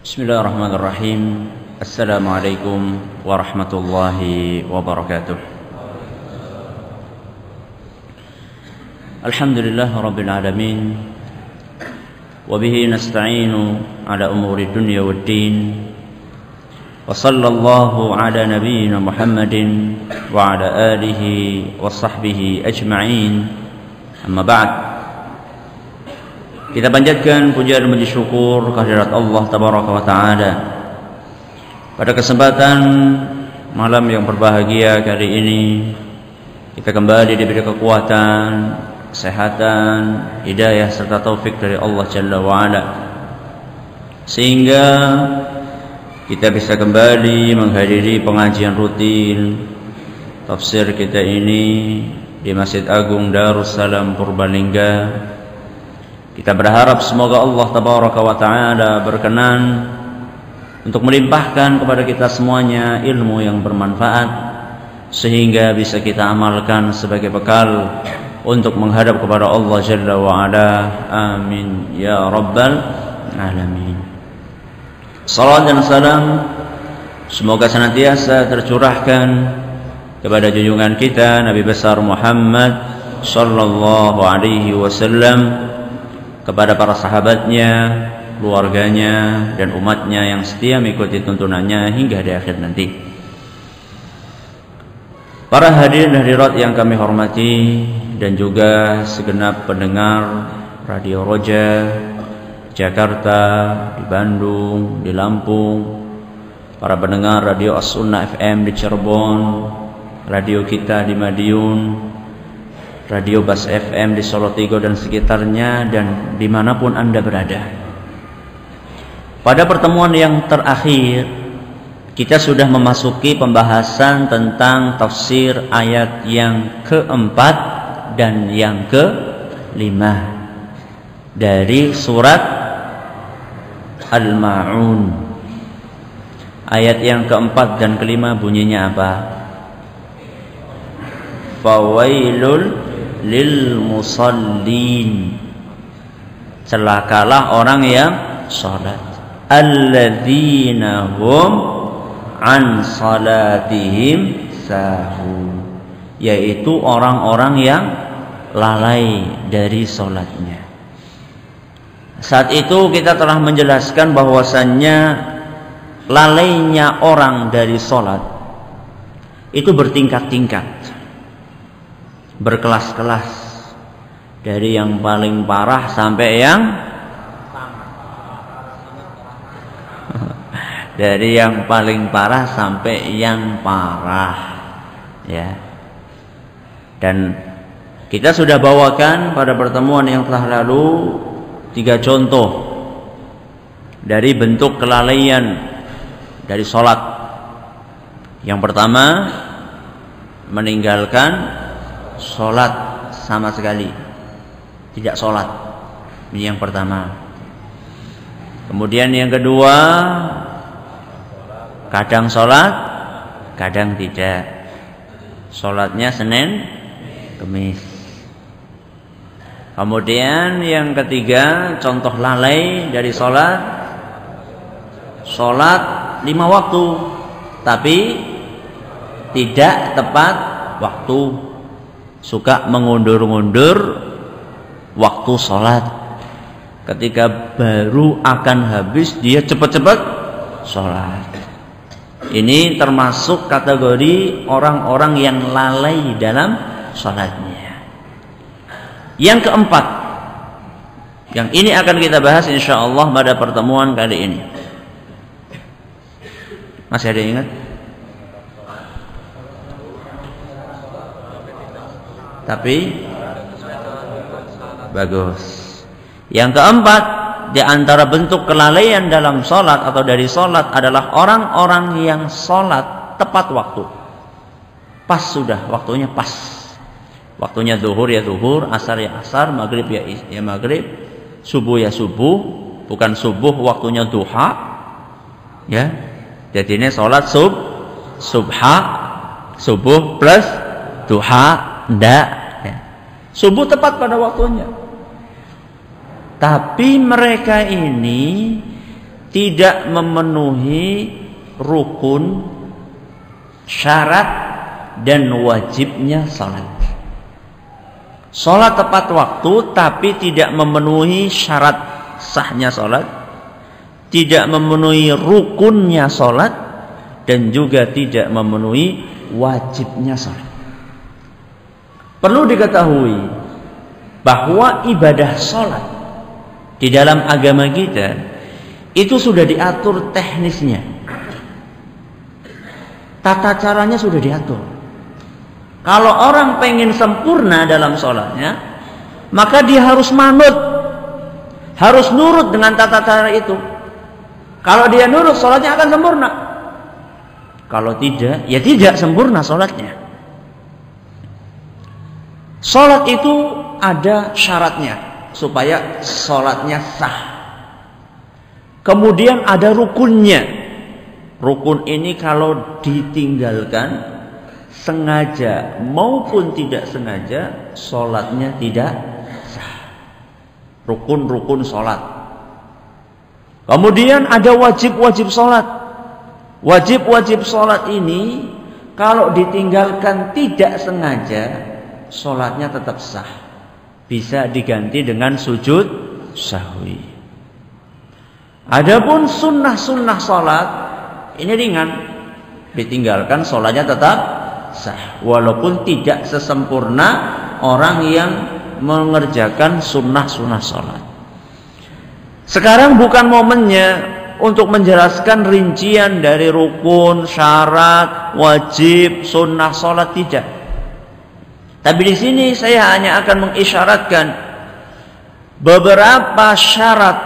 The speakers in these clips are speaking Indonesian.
Bismillahirrahmanirrahim. Assalamualaikum warahmatullahi wabarakatuh. Alhamdulillah rabbil alamin. Wa bihi nasta'inu ala umuri dunya waddin. Wa sallallahu ala nabiyyina Muhammadin wa ala alihi wa sahbihi ajma'in. Amma ba'd. Kita panjatkan puja dan puji syukur kehadirat Allah Tabaraka wa Ta'ala. Pada kesempatan malam yang berbahagia kali ini, kita kembali diberi kekuatan, kesehatan, hidayah serta taufik dari Allah Jalla wa Ala, sehingga kita bisa kembali menghadiri pengajian rutin tafsir kita ini di Masjid Agung Darussalam Purbalingga. Kita berharap semoga Allah Tabaraka wa Ta'ala berkenan untuk melimpahkan kepada kita semuanya ilmu yang bermanfaat, sehingga bisa kita amalkan sebagai bekal untuk menghadap kepada Allah Jalla wa Ala. Amin ya rabbal alamin. Salam dan salam semoga senantiasa tercurahkan kepada junjungan kita Nabi besar Muhammad sallallahu alaihi wasallam, kepada para sahabatnya, keluarganya, dan umatnya yang setia mengikuti tuntunannya hingga di akhir nanti. Para hadirin hadirat yang kami hormati, dan juga segenap pendengar Radio Roja Jakarta, di Bandung, di Lampung, para pendengar Radio As-Sunnah FM di Cirebon, radio kita di Madiun, Radio Bas FM di Solotigo dan sekitarnya, dan dimanapun Anda berada. Pada pertemuan yang terakhir, kita sudah memasuki pembahasan tentang tafsir ayat yang keempat dan yang kelima dari surat Al-Ma'un. Ayat yang keempat dan kelima bunyinya apa? Fawailul lil musallin, celakalah orang yang salat, alladzina hum an salatihim sahun, yaitu orang-orang yang lalai dari salatnya. Saat itu kita telah menjelaskan bahwasannya lalainya orang dari salat itu bertingkat-tingkat, berkelas-kelas, dari yang paling parah sampai yang dari yang paling parah sampai yang parah, ya. Dan kita sudah bawakan pada pertemuan yang telah lalu 3 contoh dari bentuk kelalaian dari sholat. Yang pertama, meninggalkan sholat sama sekali, tidak sholat. Ini yang pertama. Kemudian yang kedua, kadang sholat, kadang tidak. Sholatnya Senin, Kamis. Kemudian yang ketiga, contoh lalai dari sholat, sholat 5 waktu, tapi tidak tepat waktu. Suka mengundur-undur waktu sholat. Ketika baru akan habis, dia cepat-cepat sholat. Ini termasuk kategori orang-orang yang lalai dalam sholatnya. Yang keempat, yang ini akan kita bahas insyaallah pada pertemuan kali ini. Masih ada yang ingat? Tapi bagus. Yang keempat, di antara bentuk kelalaian dalam sholat atau dari sholat adalah orang-orang yang sholat tepat waktu. Pas sudah, waktunya pas. Waktunya zuhur ya zuhur, asar ya asar, maghrib ya maghrib, subuh ya subuh, bukan subuh waktunya duha, ya. Jadi ini sholat subha, subuh plus duha. Tidak, ya. Subuh tepat pada waktunya. Tapi mereka ini tidak memenuhi rukun, syarat dan wajibnya salat. Salat tepat waktu tapi tidak memenuhi syarat sahnya salat, tidak memenuhi rukunnya salat, dan juga tidak memenuhi wajibnya salat. Perlu diketahui bahwa ibadah salat di dalam agama kita itu sudah diatur teknisnya. Tata caranya sudah diatur. Kalau orang pengen sempurna dalam sholatnya, maka dia harus manut, harus nurut dengan tata cara itu. Kalau dia nurut, sholatnya akan sempurna. Kalau tidak, ya tidak sempurna sholatnya. Sholat itu ada syaratnya supaya sholatnya sah. Kemudian ada rukunnya. Rukun ini kalau ditinggalkan sengaja maupun tidak sengaja, sholatnya tidak sah. Rukun-rukun sholat. Kemudian ada wajib-wajib sholat. Wajib-wajib sholat ini kalau ditinggalkan tidak sengaja, sholatnya tetap sah. Bisa diganti dengan sujud sahwi. Adapun sunnah-sunnah sholat ini ringan, ditinggalkan sholatnya tetap sah, walaupun tidak sesempurna orang yang mengerjakan sunnah-sunnah sholat. Sekarang bukan momennya untuk menjelaskan rincian dari rukun, syarat, wajib, sunnah sholat, tidak. Tapi di sini saya hanya akan mengisyaratkan beberapa syarat,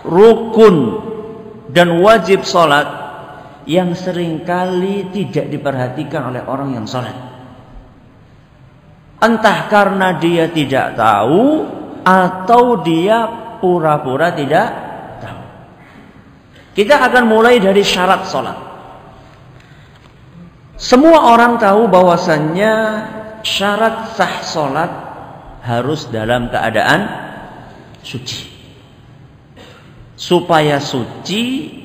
rukun, dan wajib sholat yang seringkali tidak diperhatikan oleh orang yang sholat. Entah karena dia tidak tahu atau dia pura-pura tidak tahu. Kita akan mulai dari syarat sholat. Semua orang tahu bahwasannya syarat sah sholat harus dalam keadaan suci. Supaya suci,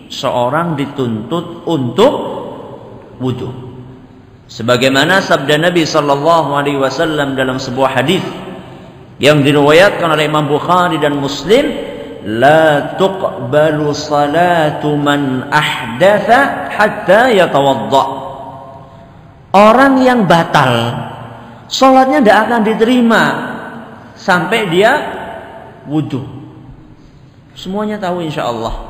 seorang dituntut untuk wudu. Sebagaimana sabda Nabi sallallahu alaihi wasallam dalam sebuah hadis yang diriwayatkan oleh Imam Bukhari dan Muslim, la tuqbalu salatu man ahdatha hatta yatawadda. Orang yang batal salatnya tidak akan diterima sampai dia wudu. Semuanya tahu insyaallah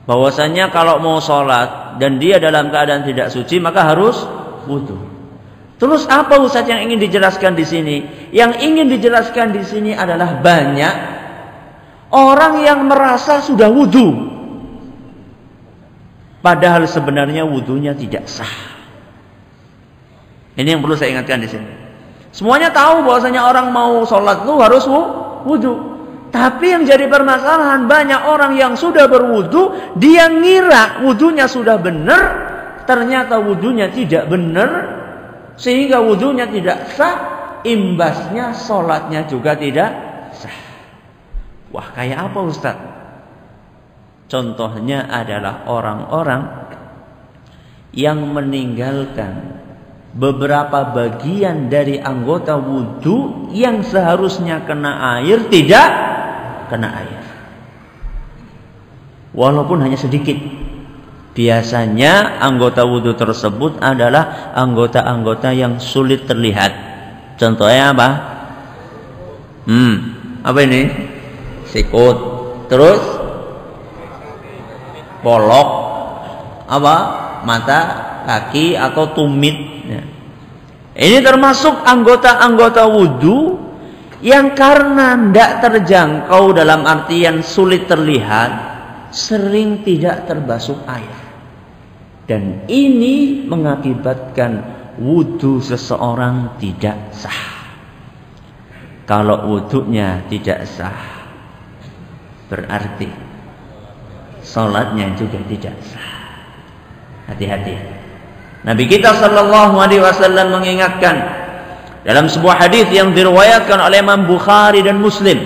bahwasanya kalau mau sholat dan dia dalam keadaan tidak suci maka harus wudu. Terus apa Ustaz yang ingin dijelaskan di sini? Yang ingin dijelaskan di sini adalah banyak orang yang merasa sudah wudu, padahal sebenarnya wudunya tidak sah. Ini yang perlu saya ingatkan di sini. Semuanya tahu bahwasanya orang mau sholat itu harus wudu. Tapi yang jadi permasalahan, banyak orang yang sudah berwudu, dia ngira wudunya sudah benar, ternyata wudunya tidak benar, sehingga wudunya tidak sah, imbasnya sholatnya juga tidak sah. Wah, kayak apa Ustaz? Contohnya adalah orang-orang yang meninggalkan beberapa bagian dari anggota wudu yang seharusnya kena air tidak kena air, walaupun hanya sedikit. Biasanya anggota wudu tersebut adalah anggota-anggota yang sulit terlihat. Contohnya apa? Apa ini? Sikut, terus polok, apa? Mata, kaki atau tumit. Ini termasuk anggota-anggota wudu yang karena tidak terjangkau dalam artian sulit terlihat, sering tidak terbasuh air. Dan ini mengakibatkan wudu seseorang tidak sah. Kalau wudunya tidak sah, berarti sholatnya juga tidak sah. Hati-hati. Nabi kita sallallahu alaihi wasallam mengingatkan dalam sebuah hadis yang diriwayatkan oleh Imam Bukhari dan Muslim,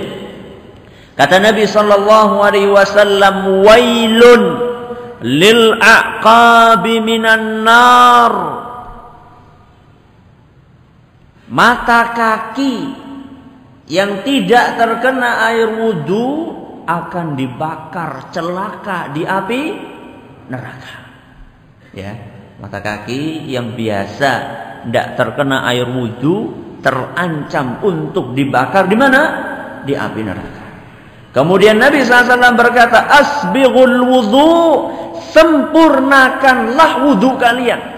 Kata Nabi sallallahu alaihi wasallam, wailun lil aqabi minan nar. Mata kaki yang tidak terkena air wudu akan dibakar celaka di api neraka. Ya, mata kaki yang biasa tidak terkena air wudu terancam untuk dibakar di mana? Di api neraka. Kemudian Nabi SAW berkata, asbighul wudu, sempurnakanlah wudu kalian.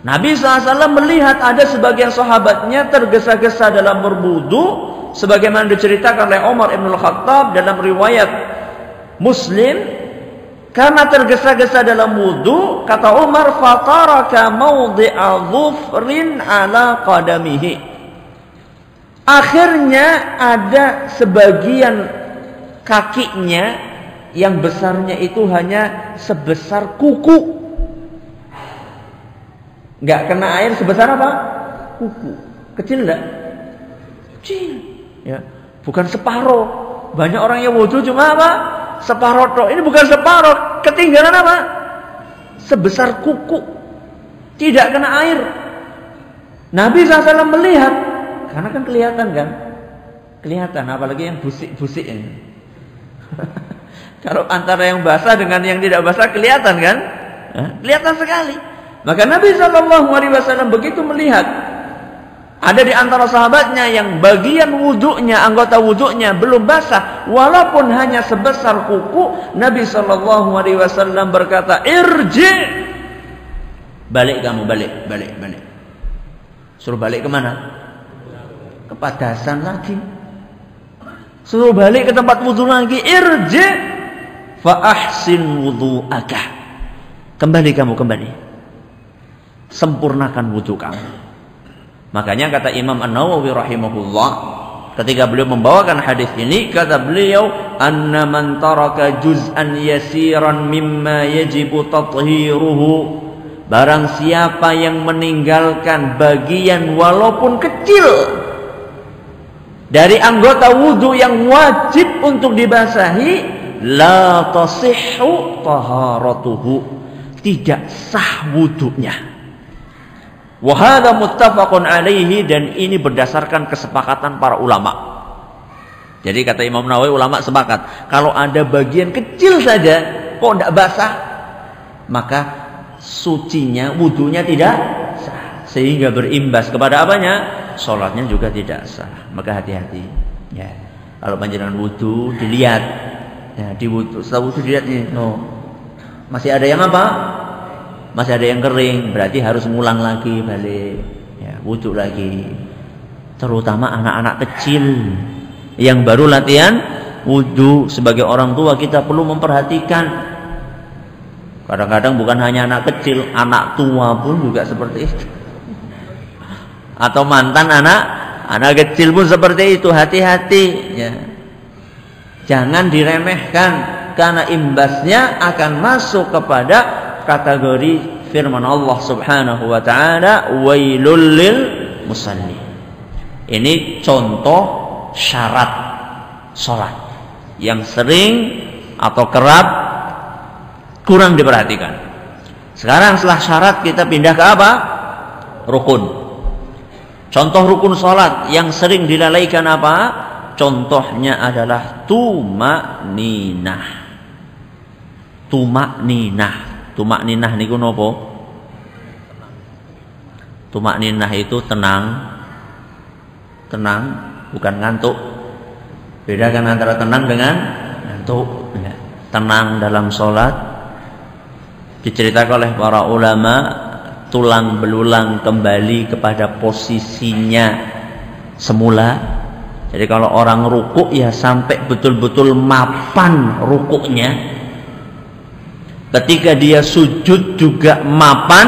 Nabi SAW melihat ada sebagian sahabatnya tergesa-gesa dalam berwudu, sebagaimana diceritakan oleh Umar ibn Khattab dalam riwayat Muslim. Karena tergesa-gesa dalam wudu, kata Umar, fataraka mawdi'a dhufrin ala qadamihi. Akhirnya ada sebagian kakinya yang besarnya itu hanya sebesar kuku. Nggak kena air sebesar apa? Kuku. Kecil enggak? Kecil. Ya, bukan separuh. Banyak orang yang wudu cuma apa? Separuh toh. Ini bukan separuh, ketinggalan apa? Sebesar kuku. Tidak kena air. Nabi SAW melihat, karena kan kelihatan kan? Kelihatan, apalagi yang busik-busik ini. Kalau antara yang basah dengan yang tidak basah kelihatan kan? Kelihatan sekali. Maka Nabi SAW begitu melihat ada di antara sahabatnya yang bagian wudhunya, anggota wudhunya belum basah, walaupun hanya sebesar kuku. Nabi SAW berkata, irji, balik kamu, balik. Suruh balik kemana? Ke padasan lagi. Suruh balik ke tempat wudhu lagi. Irji fa ahsin wudhu'aka. Kembali kamu, kembali. Sempurnakan wudhu kamu. Makanya kata Imam An-Nawawi rahimahullah, ketika beliau membawakan hadis ini, kata beliau, anna man taraka juz'an yasiran mimma yajibu tathiruhu, barang siapa yang meninggalkan bagian walaupun kecil dari anggota wudu yang wajib untuk dibasahi, la tasihhu taharatuhu, tidak sah wudunya. Wa hadza muttafaqun alaihi, dan ini berdasarkan kesepakatan para ulama. Jadi kata Imam Nawawi, ulama sepakat kalau ada bagian kecil saja kok tidak basah, maka sucinya, wudunya tidak sah, sehingga berimbas kepada apanya? Salatnya juga tidak sah. Maka hati-hati ya. Kalau panjenengan wudu dilihat ya, di wudu, setelah wudu dilihat nih, no, masih ada yang apa? Masih ada yang kering, berarti harus ngulang lagi, balik ya, wudu lagi. Terutama anak-anak kecil yang baru latihan wudu. Sebagai orang tua kita perlu memperhatikan. Kadang-kadang bukan hanya anak kecil, anak tua pun juga seperti itu. Atau mantan anak kecil pun seperti itu. Hati-hati ya. Jangan diremehkan, karena imbasnya akan masuk kepada kategori firman Allah Subhanahu wa taala, wailul lil musalli. Ini contoh syarat salat yang sering atau kerap kurang diperhatikan. Sekarang setelah syarat kita pindah ke apa? Rukun. Contoh rukun salat yang sering dilalaikan apa? Contohnya adalah tumakninah. Tumakninah niku napa? Tumakninah itu tenang, bukan ngantuk. Bedakan antara tenang dengan ngantuk. Ya. Tenang dalam sholat, diceritakan oleh para ulama, tulang belulang kembali kepada posisinya semula. Jadi kalau orang rukuk ya sampai betul-betul mapan rukuknya. Ketika dia sujud juga mapan,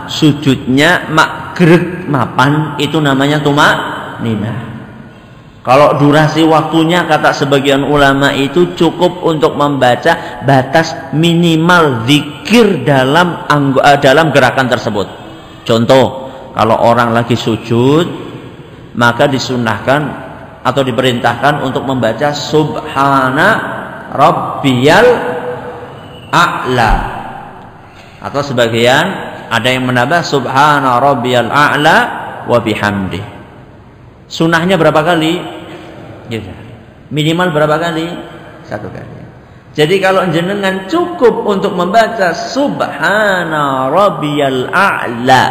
sujudnya magreg mapan, itu namanya tumakninah. Kalau durasi waktunya kata sebagian ulama itu cukup untuk membaca batas minimal zikir dalam gerakan tersebut. Contoh, kalau orang lagi sujud, maka disunahkan atau diperintahkan untuk membaca subhana rabbiyal a'la, atau sebagian ada yang menambah subhana rabbiyal a'la wa bihamdi. Sunahnya berapa kali? Minimal berapa kali? 1 kali. Jadi kalau jenengan cukup untuk membaca subhana rabbiyal a'la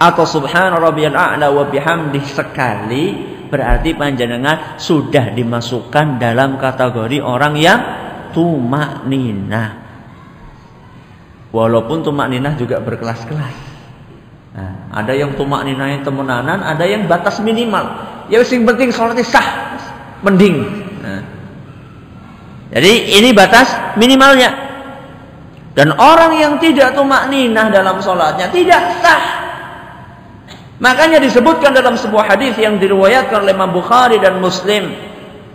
atau subhana rabbiyal a'la wa bihamdi sekali, berarti panjenengan sudah dimasukkan dalam kategori orang yang tumakninah. Walaupun tumakninah juga berkelas-kelas. Nah, ada yang tumakninahnya temenanan, ada yang batas minimal. Ya yang penting sholatnya sah, mending. Nah, jadi ini batas minimalnya. Dan orang yang tidak tumakninah dalam sholatnya tidak sah. Makanya disebutkan dalam sebuah hadis yang diriwayatkan oleh Imam Bukhari dan Muslim.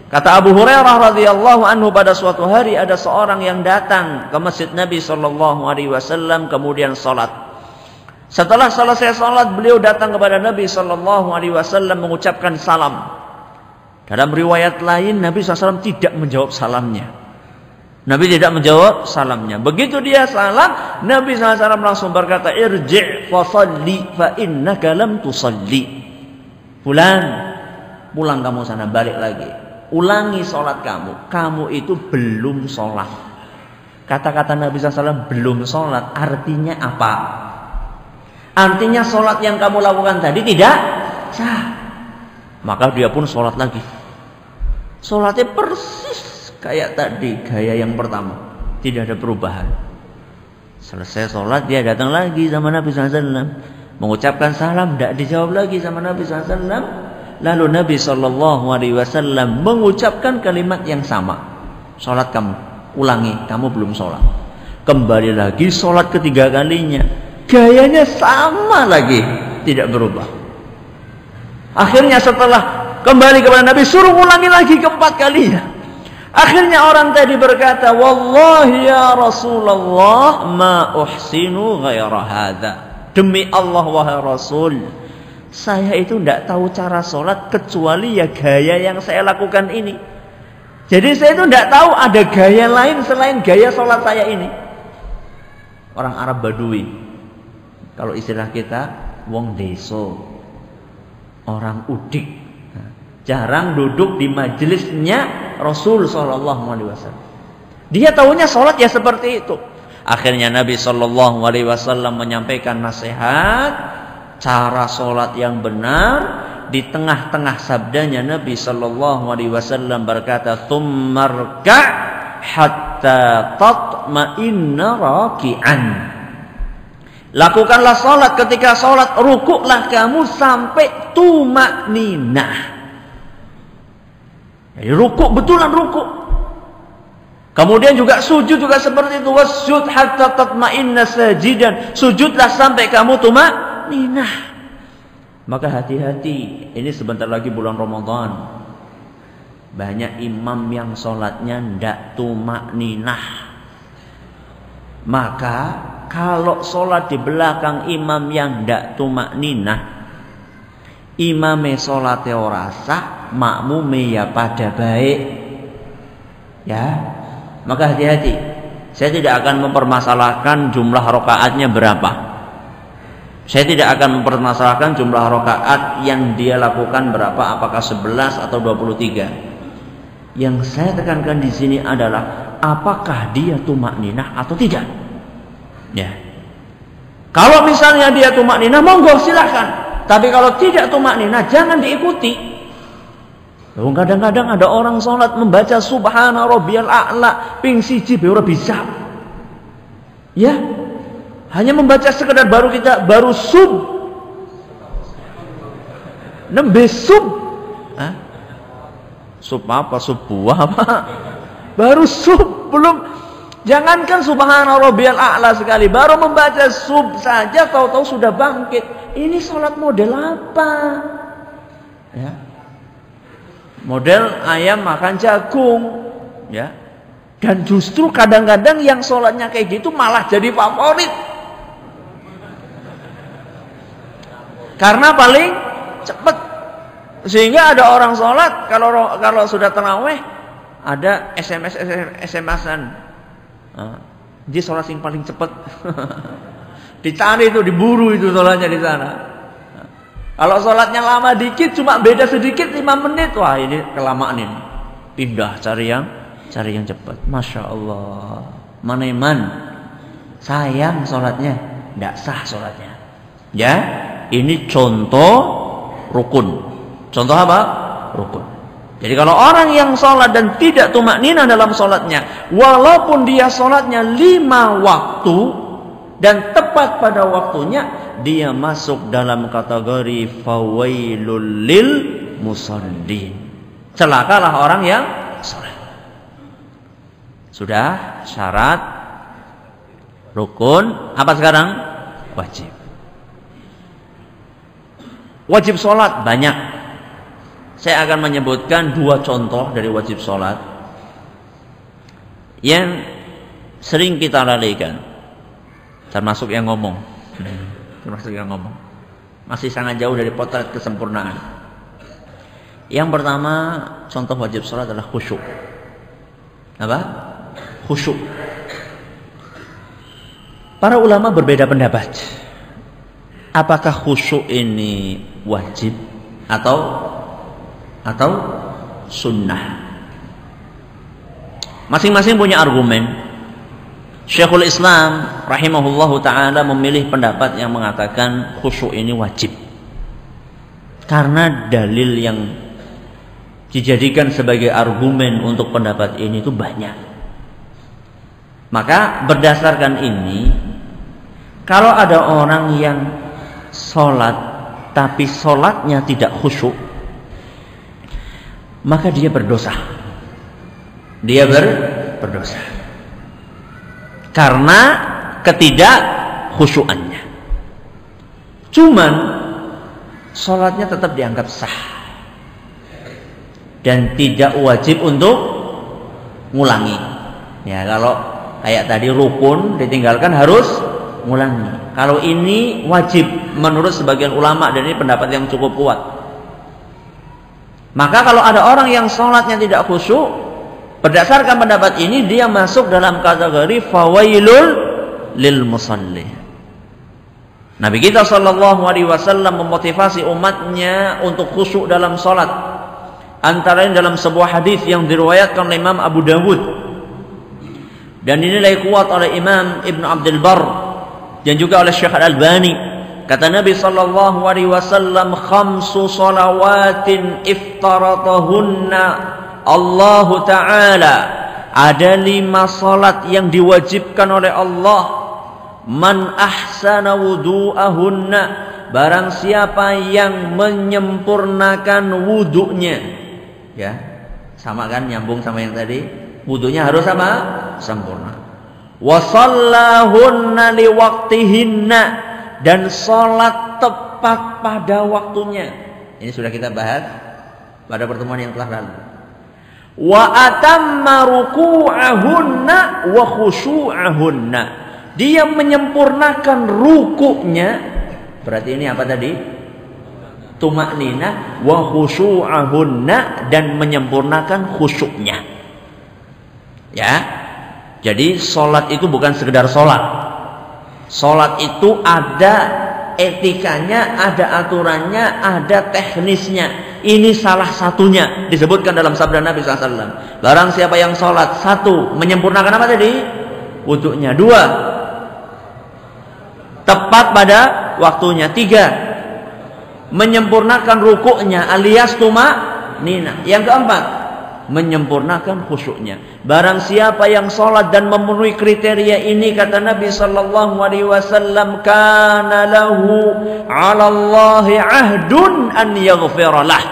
Kata Abu Hurairah radhiyallahu anhu, pada suatu hari ada seorang yang datang ke masjid Nabi sallallahu alaihi wasallam kemudian sholat. Setelah selesai sholat, beliau datang kepada Nabi sallallahu alaihi wasallam mengucapkan salam. Dalam riwayat lain Nabi SAW tidak menjawab salamnya. Nabi tidak menjawab salamnya. Begitu dia salam, Nabi SAW langsung berkata, irji' fa salli fa innaka lam tusalli. Fulan, pulang kamu sana, balik lagi. Ulangi sholat kamu. Kamu itu belum sholat. Kata-kata Nabi SAW belum sholat artinya apa? Artinya sholat yang kamu lakukan tadi tidak sah. Maka dia pun sholat lagi. Sholatnya persis kayak tadi, gaya yang pertama, tidak ada perubahan. Selesai sholat dia datang lagi sama Nabi SAW, mengucapkan salam, tidak dijawab lagi sama Nabi SAW. Lalu Nabi SAW mengucapkan kalimat yang sama, sholat kamu, ulangi, kamu belum sholat. Kembali lagi sholat ketiga kalinya, gayanya sama lagi, tidak berubah. Akhirnya setelah kembali kepada Nabi, suruh ulangi lagi keempat kalinya. Akhirnya orang tadi berkata, wallahi ya Rasulullah ma uhsinu ghaira hadza. Demi Allah wahai Rasul, saya itu tidak tahu cara sholat kecuali ya gaya yang saya lakukan ini. Jadi saya itu tidak tahu ada gaya lain selain gaya sholat saya ini. Orang Arab Badui, kalau istilah kita wong deso, orang udik, jarang duduk di majelisnya Rasul SAW. Dia tahunya sholat ya seperti itu. Akhirnya Nabi SAW menyampaikan nasihat cara sholat yang benar. Di tengah-tengah sabdanya Nabi SAW berkata, "Tsummarka hatta tatma'inna raki'an." Lakukanlah sholat, ketika sholat rukuklah kamu sampai tumakninah. Jadi rukuk, betulan rukuk. Kemudian juga sujud juga seperti itu, wasjud hatta tatma'inna sajidan. Sujudlah sampai kamu tumakninah. Maka hati-hati, ini sebentar lagi bulan Ramadan. Banyak imam yang sholatnya ndak tumakninah. Maka kalau sholat di belakang imam yang ndak tumakninah, imame sholatnya ora sah, makmume ya pada baik. Ya, maka hati-hati. Saya tidak akan mempermasalahkan jumlah rakaatnya berapa. Saya tidak akan mempermasalahkan jumlah rakaat yang dia lakukan berapa, apakah 11 atau 23. Yang saya tekankan di sini adalah apakah dia tumakninah atau tidak. Ya. Kalau misalnya dia tumakninah, monggo silakan. Tapi kalau tidak tumakninah, jangan diikuti. Kadang-kadang ada orang sholat membaca subhana rabbiyal a'la ping siji ora bisa. Ya. Hanya membaca sekedar baru sub. Nembe sub. Hah? Sub apa? Sub buah apa? Baru sub, belum. Jangankan subhana rabbiyal a'la sekali, baru membaca sub saja tahu-tahu sudah bangkit. Ini sholat model apa? Ya. Model ayam makan jagung, ya. Dan justru kadang-kadang yang sholatnya kayak gitu malah jadi favorit. Karena paling cepat. Sehingga ada orang sholat kalau sudah tarawih ada SMS-an. Dia sholat yang paling cepat. Dicari itu, diburu itu sholatnya di sana. Kalau sholatnya lama dikit, cuma beda sedikit 5 menit, wah ini kelamaan ini. Pindah cari yang cepat. Masya Allah. Maneman sayang sholatnya, tidak sah sholatnya. Ya, ini contoh rukun. Contoh apa? Rukun. Jadi kalau orang yang sholat dan tidak tumakninah dalam sholatnya, walaupun dia sholatnya 5 waktu dan tepat pada waktunya, dia masuk dalam kategori fawailul lil musallin. Celakalah orang yang sholat. Sudah syarat rukun, apa sekarang? Wajib. Wajib sholat banyak. Saya akan menyebutkan 2 contoh dari wajib sholat yang sering kita lalaikan, termasuk yang ngomong. Masih sangat jauh dari potret kesempurnaan. Yang pertama, contoh wajib sholat adalah khusyuk. Apa? Khusyuk. Para ulama berbeda pendapat. Apakah khusyuk ini wajib atau sunnah? Masing-masing punya argumen. Syekhul Islam rahimahullahu ta'ala memilih pendapat yang mengatakan khusyuk ini wajib. Karena dalil yang dijadikan sebagai argumen untuk pendapat ini itu banyak. Maka berdasarkan ini, kalau ada orang yang sholat tapi sholatnya tidak khusyuk, maka dia berdosa. Dia berdosa karena ketidakkhusyuannya. Cuman sholatnya tetap dianggap sah dan tidak wajib untuk ngulangi. Ya, kalau kayak tadi rukun ditinggalkan harus ngulangi. Kalau ini wajib menurut sebagian ulama, dan ini pendapat yang cukup kuat. Maka kalau ada orang yang sholatnya tidak khusyuk, berdasarkan pendapat ini dia masuk dalam kategori fawailul lil musalli. Nabi kita sallallahu alaihi wasallam memotivasi umatnya untuk khusyuk dalam sholat. Antara lain dalam sebuah hadis yang diriwayatkan oleh Imam Abu Dawud dan dinilai kuat oleh Imam Ibn Abdul Barr dan juga oleh Syekh Al-Albani. Kata Nabi sallallahu alaihi wasallam, khamsu salawatin iftaratahunna Allah Ta'ala. Ada 5 salat yang diwajibkan oleh Allah. Man ahsana wudu'ahunna, barang siapa yang menyempurnakan wudunya. Ya, sama kan, nyambung sama yang tadi. Wudunya harus sama, sempurna. Wa shallahunna liwaqtihinna, dan salat tepat pada waktunya. Ini sudah kita bahas pada pertemuan yang telah lalu. Wa atamma ruku'ahunna wa khusyu'ahunna, dia menyempurnakan rukuknya. Berarti ini apa tadi? Tumakninah. Wa khusyu'ahunna, dan menyempurnakan khusyuknya. Ya. Jadi salat itu bukan sekedar salat. Salat itu ada etikanya, ada aturannya, ada teknisnya. Ini salah satunya disebutkan dalam sabda Nabi SAW. Barang siapa yang sholat, 1, menyempurnakan apa tadi? Wudunya. 2, tepat pada waktunya. 3, menyempurnakan rukuknya alias tumakninah. Yang keempat, menyempurnakan khusyuknya. Barang siapa yang sholat dan memenuhi kriteria ini, kata Nabi sallallahu alaihi wasallam, kana lahu 'ala Allahi 'ahdun an yaghfira lah.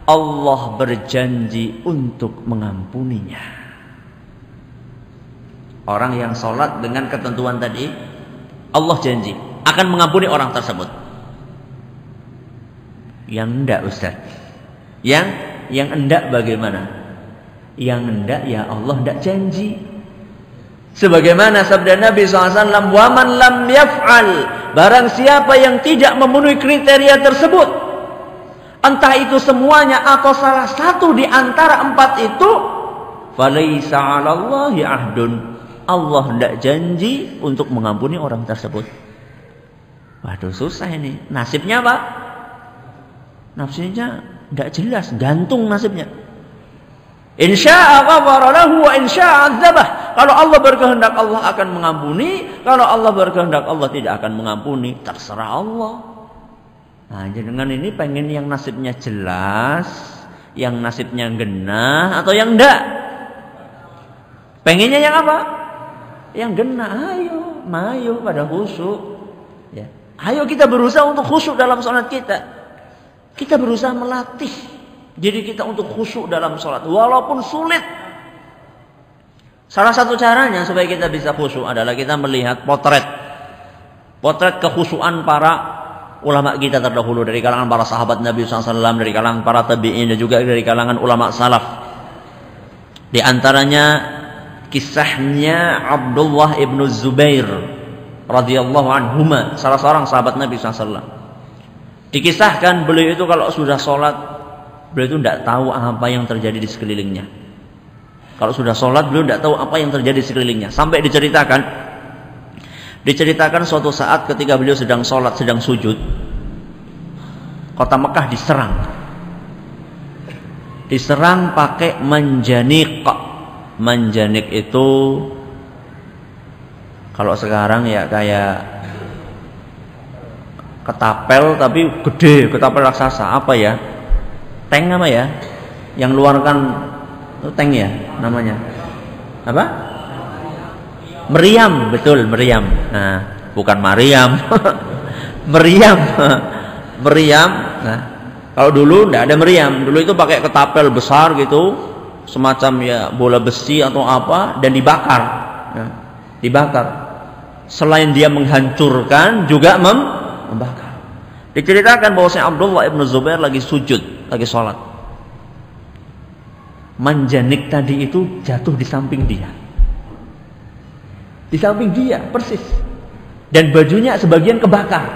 Allah berjanji untuk mengampuninya. Orang yang sholat dengan ketentuan tadi, Allah janji akan mengampuni orang tersebut. Yang enggak, Ustaz? Yang enggak bagaimana? Yang enggak, ya Allah enggak janji. Sebagaimana sabda Nabi SAW, wa man lam yaf'al, barang siapa yang tidak memenuhi kriteria tersebut, entah itu semuanya atau salah satu di antara 4 itu, falaisa 'alallahi ahdun. Allah tidak janji untuk mengampuni orang tersebut. Waduh, susah ini. Nasibnya apa? Nasibnya tidak jelas, gantung nasibnya. Insya'a ghafara lahu wa insya'a 'adzabah. Kalau Allah berkehendak Allah akan mengampuni, kalau Allah berkehendak Allah tidak akan mengampuni, terserah Allah. Nah, dengan ini pengen yang nasibnya jelas, yang nasibnya genah atau yang enggak? Pengennya yang apa? Yang genah. Ayo pada khusyuk. Ya. Ayo kita berusaha untuk khusyuk dalam sholat kita. Kita berusaha melatih diri kita untuk khusyuk dalam sholat, walaupun sulit. Salah satu caranya supaya kita bisa khusyuk adalah kita melihat potret kekhusyuan para ulama kita terdahulu, dari kalangan para sahabat Nabi SAW, dari kalangan para tabi'in, dan juga dari kalangan ulama salaf. Di antaranya kisahnya Abdullah ibn Zubair radhiyallahu anhuma, salah seorang sahabat Nabi SAW. Dikisahkan beliau itu kalau sudah sholat, beliau itu tidak tahu apa yang terjadi di sekelilingnya. Kalau sudah sholat, beliau tidak tahu apa yang terjadi di sekelilingnya. Sampai diceritakan suatu saat ketika beliau sedang sholat, sedang sujud, kota Mekah diserang pakai manjanik. Manjanik itu kalau sekarang ya kayak ketapel tapi gede, ketapel raksasa. Apa ya? Tank apa ya? Yang luarkan itu tank ya namanya. Apa? Meriam, betul, meriam. Nah, bukan Mariam. Meriam. Meriam. Nah, kalau dulu enggak ada meriam. Dulu itu pakai ketapel besar gitu, semacam ya bola besi atau apa, dan dibakar. Nah, dibakar. Selain dia menghancurkan, juga membakar. Diceritakan bahwasanya Abdullah ibn Zubair lagi sujud, lagi sholat. Manjanik tadi itu jatuh di samping dia. Di samping dia, persis. Dan bajunya sebagian kebakar.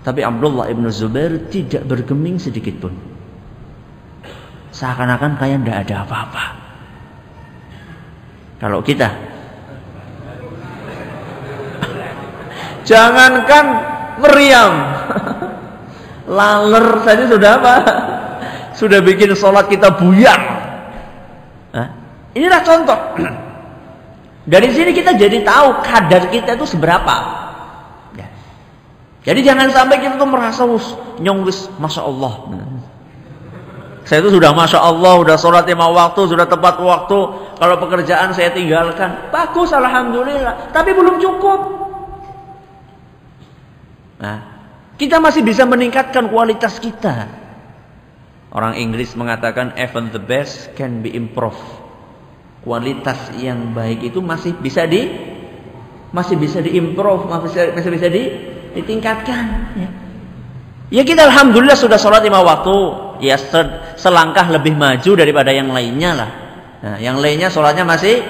Tapi Abdullah ibn Zubair tidak bergeming sedikit pun. Seakan-akan kayak tidak ada apa-apa. Kalau kita, jangankan meriam, laler saja sudah apa? Sudah bikin sholat kita buyar. Inilah contoh. Dari sini kita jadi tahu kadar kita itu seberapa. Ya. Jadi jangan sampai kita tuh merasa nyongwis, masya Allah. Saya itu sudah masya Allah, sudah sholat 5 waktu, sudah tepat waktu. Kalau pekerjaan saya tinggalkan, bagus, alhamdulillah. Tapi belum cukup. Nah, kita masih bisa meningkatkan kualitas kita. Orang Inggris mengatakan even the best can be improved. Kualitas yang baik itu masih bisa diimprove, masih bisa ditingkatkan. Ya kita alhamdulillah sudah sholat 5 waktu, ya selangkah lebih maju daripada yang lainnya lah. Nah, yang lainnya sholatnya masih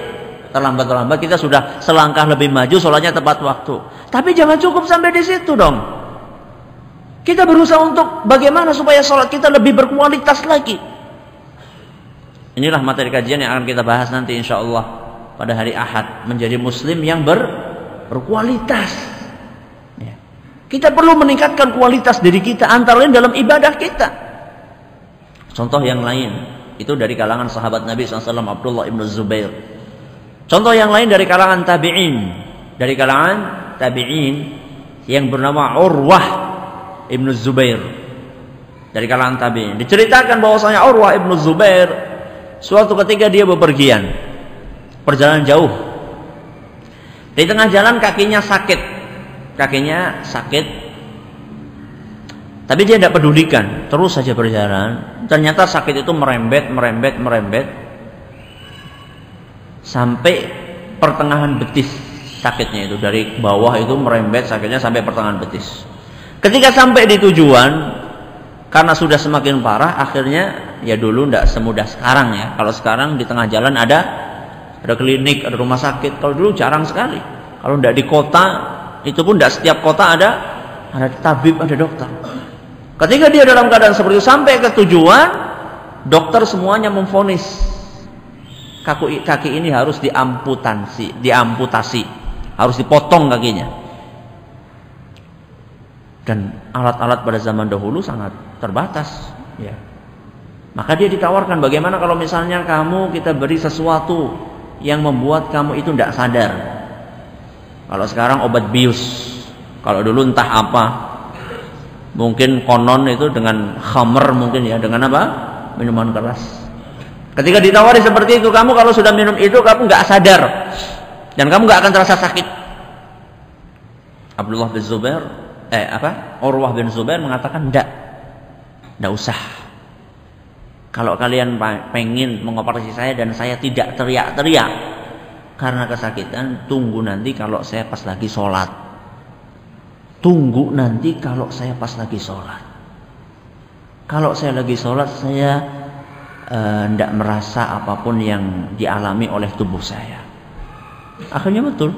terlambat, kita sudah selangkah lebih maju, sholatnya tepat waktu. Tapi jangan cukup sampai di situ dong. Kita berusaha untuk bagaimana supaya sholat kita lebih berkualitas lagi. Inilah materi kajian yang akan kita bahas nanti insya Allah pada hari Ahad. Menjadi muslim yang berkualitas. Ya. Kita perlu meningkatkan kualitas diri kita, antara lain dalam ibadah kita. Contoh yang lain itu dari kalangan sahabat Nabi SAW Abdullah ibn Zubair. Contoh yang lain dari kalangan tabi'in. Dari kalangan tabi'in yang bernama Urwah ibn Zubair. Dari kalangan tabi'in. Diceritakan bahwasanya Urwah ibn Zubair suatu ketika dia bepergian, perjalanan jauh. Di tengah jalan kakinya sakit, tapi dia tidak pedulikan, terus saja berjalan. Ternyata sakit itu merembet, sampai pertengahan betis sakitnya itu. Dari bawah itu merembet sakitnya sampai pertengahan betis. Ketika sampai di tujuan, karena sudah semakin parah, akhirnya ya dulu tidak semudah sekarang ya. Kalau sekarang di tengah jalan ada klinik, ada rumah sakit. Kalau dulu jarang sekali. Kalau tidak di kota, itu pun tidak setiap kota ada tabib, ada dokter. Ketika dia dalam keadaan seperti itu sampai ke tujuan, dokter semuanya memvonis kaki ini harus diamputasi, harus dipotong kakinya. Dan alat-alat pada zaman dahulu sangat terbatas, ya. Maka dia ditawarkan, bagaimana kalau misalnya kita beri sesuatu yang membuat kamu itu tidak sadar. Kalau sekarang obat bius, kalau dulu entah apa, mungkin konon itu dengan khamr mungkin ya, dengan apa? Minuman keras. Ketika ditawari seperti itu, kamu kalau sudah minum itu kamu nggak sadar dan kamu nggak akan terasa sakit. Urwah bin Zubair mengatakan tidak usah. Kalau kalian pengen mengoperasi saya dan saya tidak teriak-teriak karena kesakitan, tunggu nanti kalau saya pas lagi sholat. Tunggu nanti kalau saya pas lagi sholat. Kalau saya lagi sholat, saya tidak merasa apapun yang dialami oleh tubuh saya. Akhirnya betul,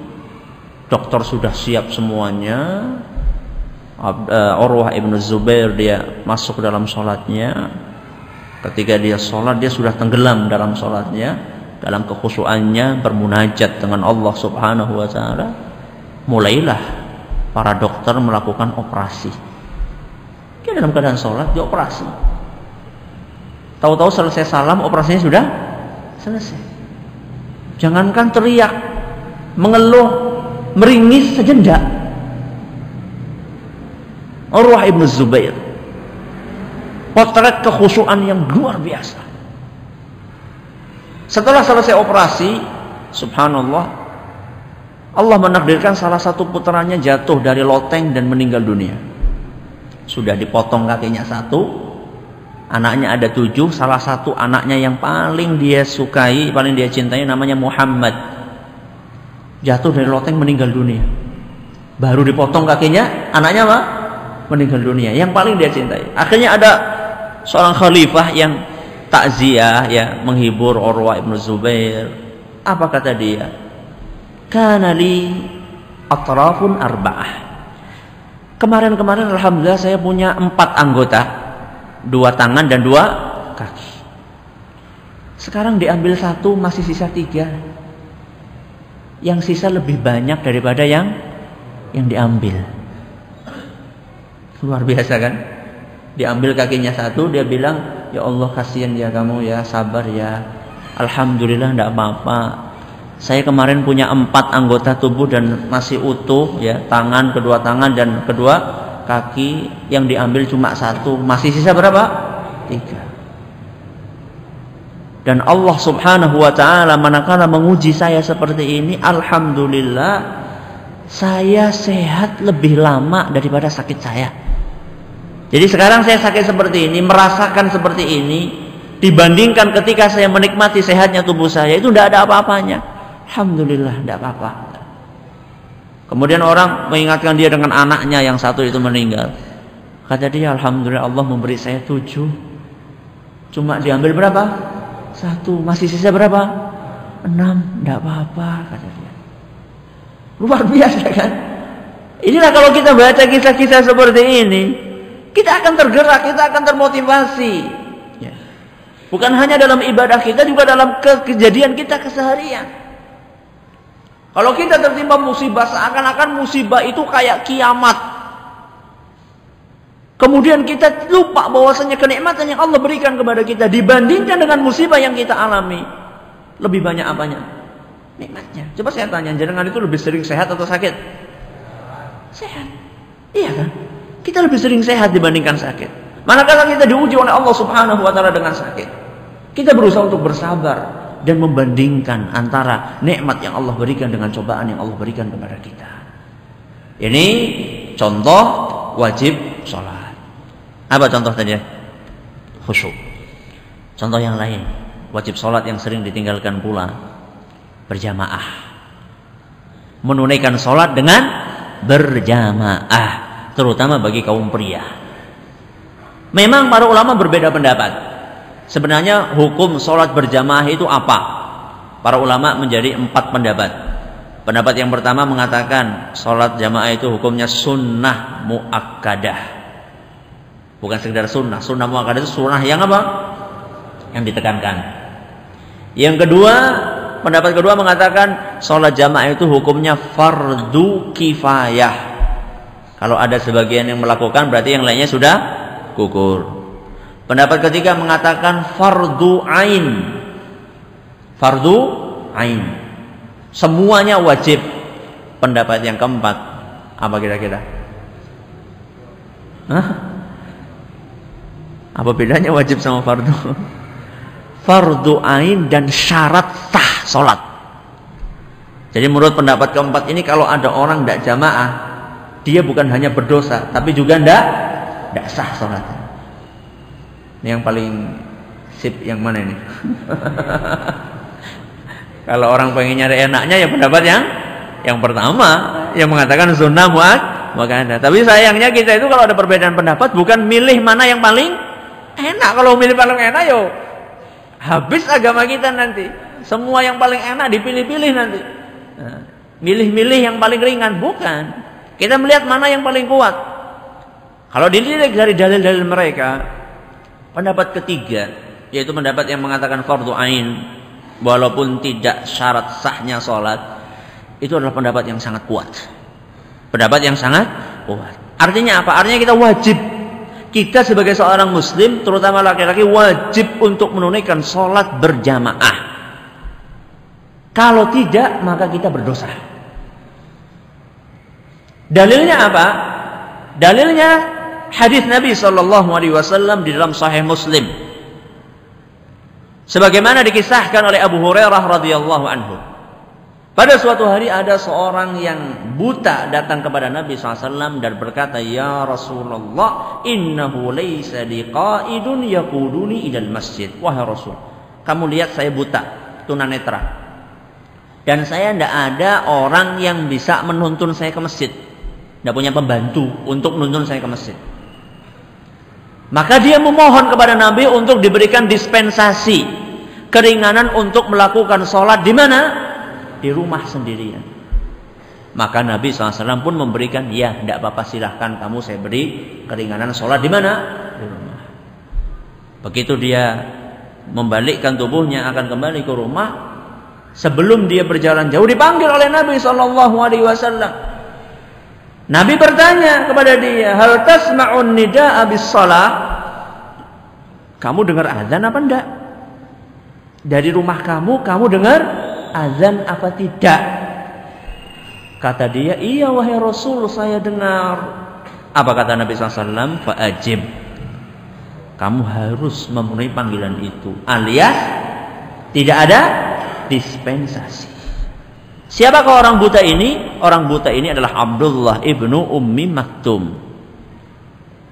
dokter sudah siap semuanya. Urwah ibn Zubair dia masuk dalam sholatnya. Ketika dia sholat, dia sudah tenggelam dalam sholatnya, dalam kekhusyuannya, bermunajat dengan Allah Subhanahu wa Ta'ala. Mulailah para dokter melakukan operasi. Dia dalam keadaan sholat, dia operasi. Tahu-tahu selesai salam, operasinya sudah selesai. Jangankan teriak, mengeluh, meringis saja enggak. Urwah ibn Zubair, potret kekhusyuan yang luar biasa. Setelah selesai operasi, subhanallah, Allah menakdirkan salah satu putranya jatuh dari loteng dan meninggal dunia. Sudah dipotong kakinya satu, anaknya ada 7, salah satu anaknya yang paling dia sukai, paling dia cintai namanya Muhammad, jatuh dari loteng meninggal dunia. Baru dipotong kakinya, anaknya apa? Meninggal dunia, yang paling dia cintai. Akhirnya ada seorang khalifah yang takziah, ya, menghibur Urwah ibn Zubair. Apa kata dia? Kana li atrafun arba'ah. Kemarin-kemarin alhamdulillah saya punya 4 anggota, 2 tangan dan 2 kaki. Sekarang diambil 1, masih sisa 3. Yang sisa lebih banyak daripada yang diambil. Luar biasa kan? Diambil kakinya 1, dia bilang, ya Allah kasihan ya kamu ya, sabar ya. Alhamdulillah tidak apa-apa. Saya kemarin punya 4 anggota tubuh dan masih utuh, ya, tangan, kedua tangan dan kedua kaki. Yang diambil cuma 1, masih sisa berapa? 3. Dan Allah Subhanahu wa Ta'ala manakala menguji saya seperti ini, alhamdulillah saya sehat lebih lama daripada sakit saya. Jadi sekarang saya sakit seperti ini, merasakan seperti ini, dibandingkan ketika saya menikmati sehatnya tubuh saya, itu tidak ada apa-apanya. Alhamdulillah, tidak apa-apa. Kemudian orang mengingatkan dia dengan anaknya yang 1 itu meninggal. Kata dia, alhamdulillah Allah memberi saya 7. Cuma diambil berapa? 1. Masih sisa berapa? 6. Tidak apa-apa, kata dia. Luar biasa kan? Inilah kalau kita baca kisah-kisah seperti ini, kita akan tergerak, kita akan termotivasi, ya. Bukan hanya dalam ibadah kita, juga dalam kejadian kita keseharian. Kalau kita tertimpa musibah, seakan-akan musibah itu kayak kiamat. Kemudian kita lupa bahwasanya kenikmatan yang Allah berikan kepada kita dibandingkan dengan musibah yang kita alami, lebih banyak apanya? Nikmatnya. Coba saya tanya, jenengan itu lebih sering sehat atau sakit? Sehat. Iya kan? Kita lebih sering sehat dibandingkan sakit. Manakala kita diuji oleh Allah Subhanahu wa Ta'ala dengan sakit, kita berusaha untuk bersabar dan membandingkan antara nikmat yang Allah berikan dengan cobaan yang Allah berikan kepada kita. Ini contoh wajib sholat. Apa contoh tadi? Khusyuk. Contoh yang lain, wajib sholat yang sering ditinggalkan pula, berjamaah. Menunaikan sholat dengan berjamaah, terutama bagi kaum pria. Memang para ulama berbeda pendapat. Sebenarnya hukum sholat berjamaah itu apa? Para ulama menjadi 4 pendapat. Pendapat yang pertama mengatakan sholat jamaah itu hukumnya sunnah muakkadah. Bukan sekedar sunnah. Sunnah muakkadah itu sunnah yang apa? Yang ditekankan. Yang kedua, pendapat kedua mengatakan sholat jamaah itu hukumnya fardu kifayah. Kalau ada sebagian yang melakukan berarti yang lainnya sudah gugur. Pendapat ketiga mengatakan fardu ain. Fardu ain. Semuanya wajib. Pendapat yang keempat apa kira-kira? Apa bedanya wajib sama fardu? Fardu ain dan syarat sah sholat. Jadi menurut pendapat keempat ini kalau ada orang tidak jamaah, dia bukan hanya berdosa, tapi juga tidak sah sholatnya. Ini yang paling sip yang mana ini? Kalau orang pengen nyari enaknya ya pendapat yang pertama yang mengatakan sunnah muakkadah. Tapi sayangnya kita itu kalau ada perbedaan pendapat bukan milih mana yang paling enak. Kalau milih paling enak yo habis agama kita nanti. Semua yang paling enak dipilih-pilih nanti. Milih-milih yang paling ringan bukan. Kita melihat mana yang paling kuat. Kalau dilihat dari dalil-dalil mereka, pendapat ketiga yaitu pendapat yang mengatakan fardu ain walaupun tidak syarat sahnya sholat, itu adalah pendapat yang sangat kuat. Pendapat yang sangat kuat. Artinya apa? Artinya kita wajib. Kita sebagai seorang muslim, terutama laki-laki, wajib untuk menunaikan sholat berjamaah. Kalau tidak, maka kita berdosa. Dalilnya apa? Dalilnya hadis Nabi SAW di dalam Sahih Muslim. Sebagaimana dikisahkan oleh Abu Hurairah radhiyallahu anhu. Pada suatu hari ada seorang yang buta datang kepada Nabi SAW dan berkata, "Ya Rasulullah, innahu laysa liqa'idun yaquduni ilal masjid." Wahai Rasul, kamu lihat saya buta, tunanetra. Dan saya tidak ada orang yang bisa menuntun saya ke masjid. Tidak punya pembantu untuk menuntun saya ke masjid. Maka dia memohon kepada Nabi untuk diberikan dispensasi, keringanan untuk melakukan sholat di mana? Di rumah sendirian. Maka Nabi SAW pun memberikan, ya tidak apa-apa, silahkan kamu saya beri keringanan sholat di mana? Di rumah. Begitu dia membalikkan tubuhnya akan kembali ke rumah, sebelum dia berjalan jauh dipanggil oleh Nabi SAW. Nabi bertanya kepada dia, hal tasma'un nida'a bis shalah? Kamu dengar azan apa enggak? Dari rumah kamu dengar azan apa tidak? Kata dia, iya wahai Rasul, saya dengar. Apa kata Nabi SAW? Fa'ajib, kamu harus memenuhi panggilan itu, alias tidak ada dispensasi. Siapakah orang buta ini? Orang buta ini adalah Abdullah ibnu Ummi Maktum.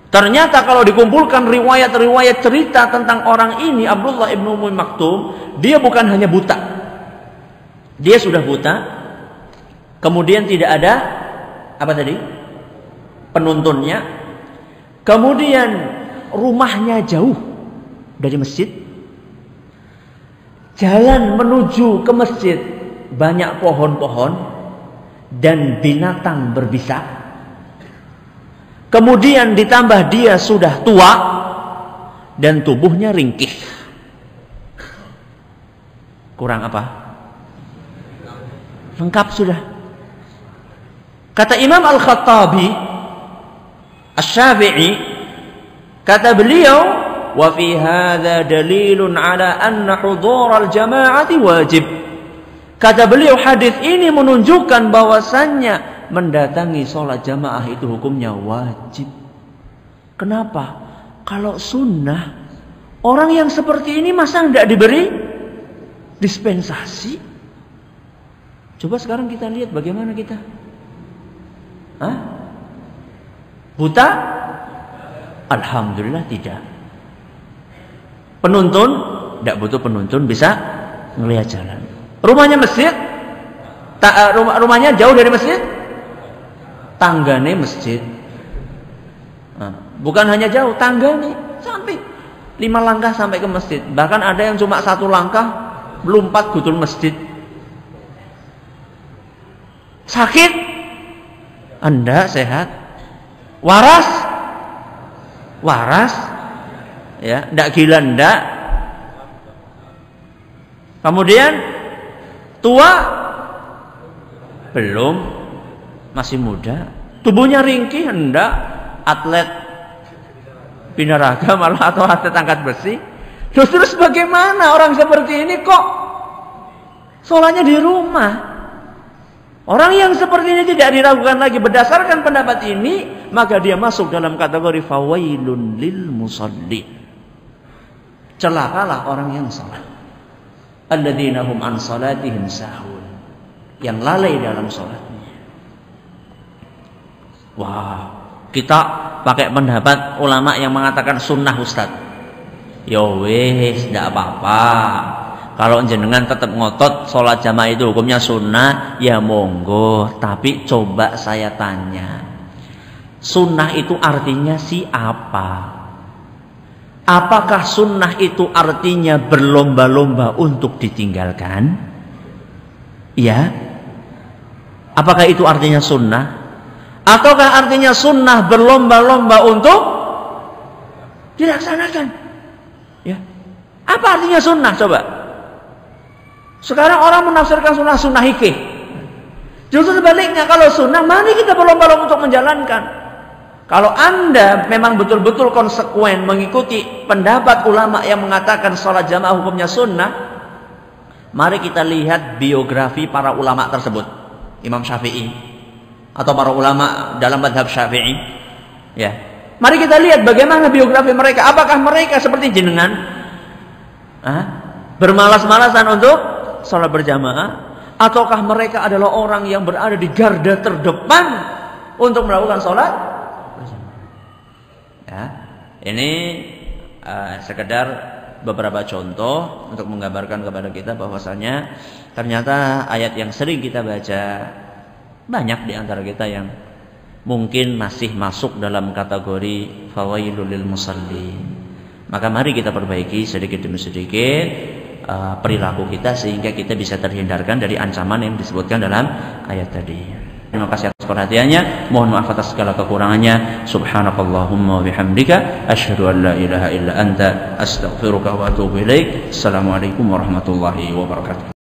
Ternyata kalau dikumpulkan riwayat-riwayat cerita tentang orang ini, Abdullah ibnu Ummi Maktum, dia bukan hanya buta. Dia sudah buta, kemudian tidak ada apa tadi? Penuntunnya. Kemudian rumahnya jauh dari masjid. Jalan menuju ke masjid banyak pohon-pohon dan binatang berbisa. Kemudian ditambah dia sudah tua dan tubuhnya ringkih. Kurang apa? Lengkap sudah. Kata Imam Al-Khattabi Asy-Syafi'i, kata beliau, wa fi hadza dalilun ala anna hudhur al-jama'ati wajib. Kata beliau, hadis ini menunjukkan bahwasannya mendatangi sholat jamaah itu hukumnya wajib. Kenapa? Kalau sunnah, orang yang seperti ini masa tidak diberi dispensasi? Coba sekarang kita lihat bagaimana kita. Buta? Alhamdulillah tidak. Penuntun? Tidak butuh penuntun, bisa melihat jalan. Rumahnya masjid? Rumahnya jauh dari masjid? Tanggane masjid. Bukan hanya jauh, tanggane sampai 5 langkah sampai ke masjid. Bahkan ada yang cuma 1 langkah melompat gudul masjid. Sakit? Anda sehat? Waras? waras, ya, ndak gila ndak. Kemudian tua belum, masih muda. Tubuhnya ringkih hendak, atlet binaraga malah atau atlet angkat besi. Terus bagaimana orang seperti ini kok sholatnya di rumah? Orang yang seperti ini tidak diragukan lagi. Berdasarkan pendapat ini, maka dia masuk dalam kategori fawailun lil musalli. Celakalah orang yang salat. Alladzina hum an salatihim sahun. Yang lalai dalam salatnya. Wah, kita pakai pendapat ulama yang mengatakan sunnah Ustaz. Ya wes, tidak apa-apa. Kalau jenengan tetap ngotot sholat jamaah itu hukumnya sunnah, ya monggo. Tapi coba saya tanya, sunnah itu artinya siapa? Apakah sunnah itu artinya berlomba-lomba untuk ditinggalkan? Ya. Apakah itu artinya sunnah? Ataukah artinya sunnah berlomba-lomba untuk dilaksanakan? Ya. Apa artinya sunnah coba? Sekarang orang menafsirkan sunnah hikih. Justru sebaliknya, kalau sunnah, mari kita berlomba-lomba untuk menjalankan. Kalau Anda memang betul-betul konsekuen mengikuti pendapat ulama yang mengatakan sholat jamaah hukumnya sunnah, mari kita lihat biografi para ulama tersebut. Imam Syafi'i atau para ulama dalam madhab Syafi'i. Ya. Mari kita lihat bagaimana biografi mereka. Apakah mereka seperti jenengan? Bermalas-malasan untuk sholat berjamaah, ataukah mereka adalah orang yang berada di garda terdepan untuk melakukan sholat berjamaah? Ya, ini sekedar beberapa contoh untuk menggambarkan kepada kita bahwasanya ternyata ayat yang sering kita baca, banyak di antara kita yang mungkin masih masuk dalam kategori fawailul lil musallin. Maka mari kita perbaiki sedikit demi sedikit perilaku kita sehingga kita bisa terhindarkan dari ancaman yang disebutkan dalam ayat tadi. Terima kasih atas perhatiannya. Mohon maaf atas segala kekurangannya. Subhanakallahumma wa bihamdika asyhadu an la ilaha illa anta astaghfiruka wa atubu ilaik. Assalamualaikum warahmatullahi wabarakatuh.